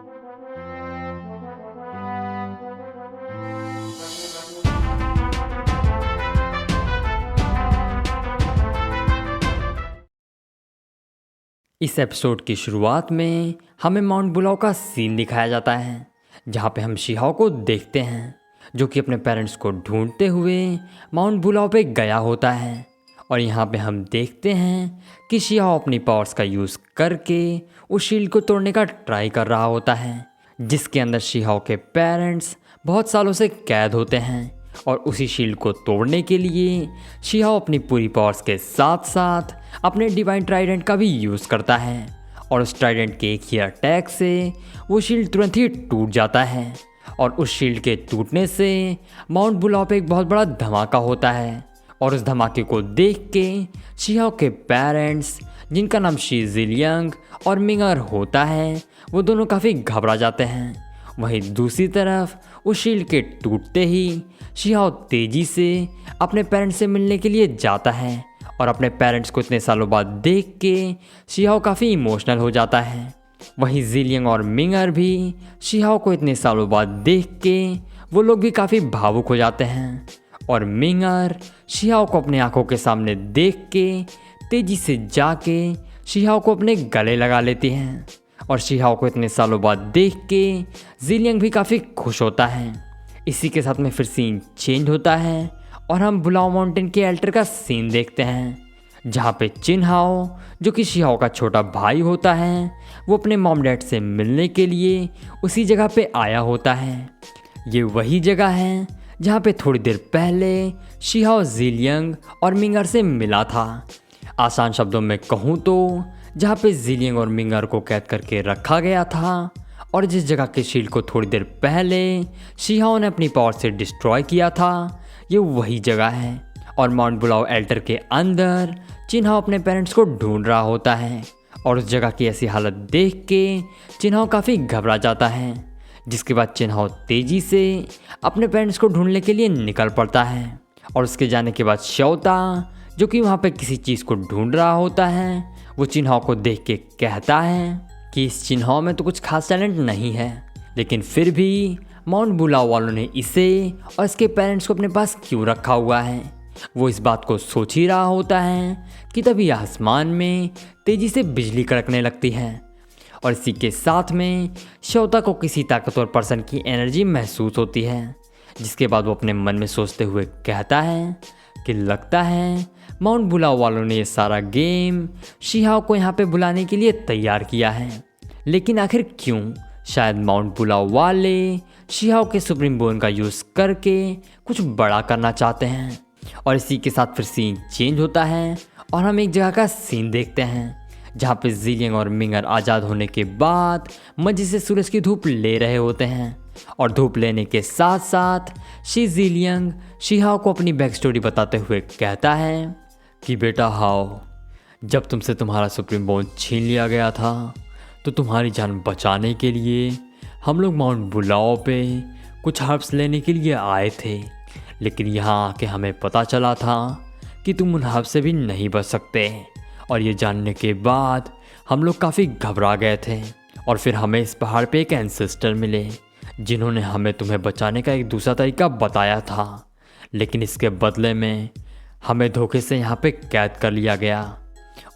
इस एपिसोड की शुरुआत में हमें माउंट बुलाओ का सीन दिखाया जाता है, जहाँ पे हम शिहाओ को देखते हैं जो कि अपने पेरेंट्स को ढूंढते हुए माउंट बुलाओ पे गया होता है। और यहाँ पे हम देखते हैं कि शिहाओ अपनी पावर्स का यूज़ करके उस शील्ड को तोड़ने का ट्राई कर रहा होता है, जिसके अंदर शिहाओ के पेरेंट्स बहुत सालों से कैद होते हैं। और उसी शील्ड को तोड़ने के लिए शिहाओ अपनी पूरी पावर्स के साथ साथ अपने डिवाइन ट्राइडेंट का भी यूज़ करता है। और उस ट्राइडेंट के एक ही अटैक से वो शील्ड तुरंत ही टूट जाता है। और उस शील्ड के टूटने से माउंट बुलाओ पे एक बहुत बड़ा धमाका होता है। और उस धमाके को देख के शिहाओ के पेरेंट्स, जिनका नाम शी जिलियंग और मिंगर होता है, वो दोनों काफ़ी घबरा जाते हैं। वहीं दूसरी तरफ उस शील्ड के टूटते ही शिहाओ तेजी से अपने पेरेंट्स से मिलने के लिए जाता है। और अपने पेरेंट्स को इतने सालों बाद देख के शिहाओ काफ़ी इमोशनल हो जाता है। वहीं जिलियंग और मिंगर भी शिहाओ को इतने सालों बाद देख के वो लोग भी काफ़ी भावुक हो जाते हैं। और मिंगर शिहाओ को अपने आंखों के सामने देख के तेजी से जाके शिहाओ को अपने गले लगा लेती हैं। और शिहाओ को इतने सालों बाद देख के जिलियंग भी काफ़ी खुश होता है। इसी के साथ में फिर सीन चेंज होता है और हम बुलाओ माउंटेन के एल्टर का सीन देखते हैं, जहाँ पे चिनहाओ, जो कि शिहाओ का छोटा भाई होता है, वो अपने मॉम डैड से मिलने के लिए उसी जगह पे आया होता है। ये वही जगह है जहाँ पे थोड़ी देर पहले शिहाओ जिलियंग और मिंगर से मिला था। आसान शब्दों में कहूँ तो जहाँ पे जिलियंग और मिंगर को कैद करके रखा गया था और जिस जगह के शील्ड को थोड़ी देर पहले शिहाओ ने अपनी पावर से डिस्ट्रॉय किया था, ये वही जगह है। और माउंट बुलाओ एल्टर के अंदर चिनहाओ अपने पेरेंट्स को ढूंढ रहा होता है। और उस जगह की ऐसी हालत देख के चिनहाओ काफ़ी घबरा जाता है, जिसके बाद चिनहाओ तेज़ी से अपने पेरेंट्स को ढूंढने के लिए निकल पड़ता है। और उसके जाने के बाद श्योता, जो कि वहाँ पे किसी चीज़ को ढूंढ रहा होता है, वो चिनहाओ को देख के कहता है कि इस चिनहाओ में तो कुछ खास टैलेंट नहीं है, लेकिन फिर भी माउंट बुलाओ वालों ने इसे और इसके पेरेंट्स को अपने पास क्यों रखा हुआ है। वो इस बात को सोच ही रहा होता है कि तभी आसमान में तेज़ी से बिजली कड़कने लगती है। और इसी के साथ में श्योता को किसी ताकतवर पर्सन की एनर्जी महसूस होती है, जिसके बाद वो अपने मन में सोचते हुए कहता है कि लगता है माउंट बुलाओ वालों ने ये सारा गेम शिहाओ को यहाँ पे बुलाने के लिए तैयार किया है। लेकिन आखिर क्यों? शायद माउंट बुलाओ वाले शिहाओ के सुप्रीम बोन का यूज़ करके कुछ बड़ा करना चाहते हैं। और इसी के साथ फिर सीन चेंज होता है और हम एक जगह का सीन देखते हैं, जहाँ पे जिलियंग और मिंगर आज़ाद होने के बाद मज़े से सूरज की धूप ले रहे होते हैं। और धूप लेने के साथ साथ शी जिलियंग शिहाओ को अपनी बैक स्टोरी बताते हुए कहता है कि बेटा हाओ, जब तुमसे तुम्हारा सुप्रीम बोन छीन लिया गया था तो तुम्हारी जान बचाने के लिए हम लोग माउंट बुलाओ पे कुछ हर्ब्स लेने के लिए आए थे। लेकिन यहाँ आके हमें पता चला था कि तुम उन हर्ब्स से भी नहीं बच सकते। और ये जानने के बाद हम लोग काफ़ी घबरा गए थे। और फिर हमें इस पहाड़ पे एक एंसेस्टर मिले, जिन्होंने हमें तुम्हें बचाने का एक दूसरा तरीका बताया था। लेकिन इसके बदले में हमें धोखे से यहाँ पे कैद कर लिया गया।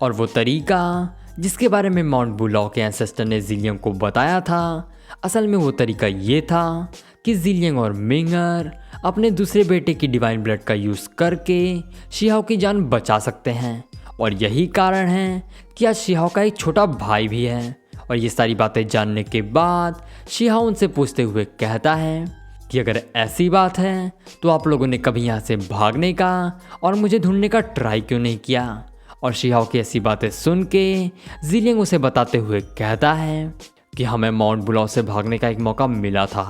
और वो तरीका जिसके बारे में माउंट बुलाओ के एंसेस्टर ने जिलियंग को बताया था, असल में वो तरीका ये था कि जिलियंग और मिंगर अपने दूसरे बेटे की डिवाइन ब्लड का यूज़ करके शिहाओ की जान बचा सकते हैं। और यही कारण है कि आज शिहाओ का एक छोटा भाई भी है। और ये सारी बातें जानने के बाद शिहाओ उनसे पूछते हुए कहता है कि अगर ऐसी बात है तो आप लोगों ने कभी यहाँ से भागने का और मुझे ढूंढने का ट्राई क्यों नहीं किया। और शिहाओ की ऐसी बातें सुन के जिलियंग उसे बताते हुए कहता है कि हमें माउंट बुलाओ से भागने का एक मौका मिला था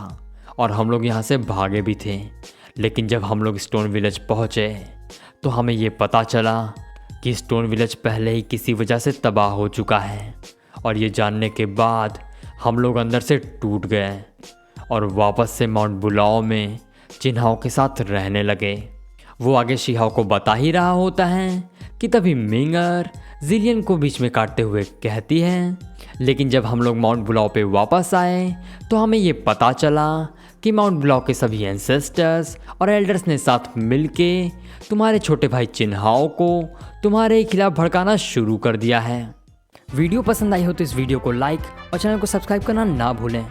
और हम लोग यहाँ से भागे भी थे। लेकिन जब हम लोग स्टोन विलेज पहुँचे तो हमें ये पता चला कि स्टोन विलेज पहले ही किसी वजह से तबाह हो चुका है। और ये जानने के बाद हम लोग अंदर से टूट गए और वापस से माउंट बुलाओ में चिनहाओ के साथ रहने लगे। वो आगे शिहाओ को बता ही रहा होता है कि तभी मिंगर जिलियन को बीच में काटते हुए कहती है, लेकिन जब हम लोग माउंट बुलाओ पे वापस आए तो हमें ये पता चला कि माउंट बुलाओ के सभी एंसेस्टर्स और एल्डर्स ने साथ मिलके तुम्हारे छोटे भाई चिन्हाओ को तुम्हारे खिलाफ भड़काना शुरू कर दिया है। वीडियो पसंद आई हो तो इस वीडियो को लाइक और चैनल को सब्सक्राइब करना ना भूलें।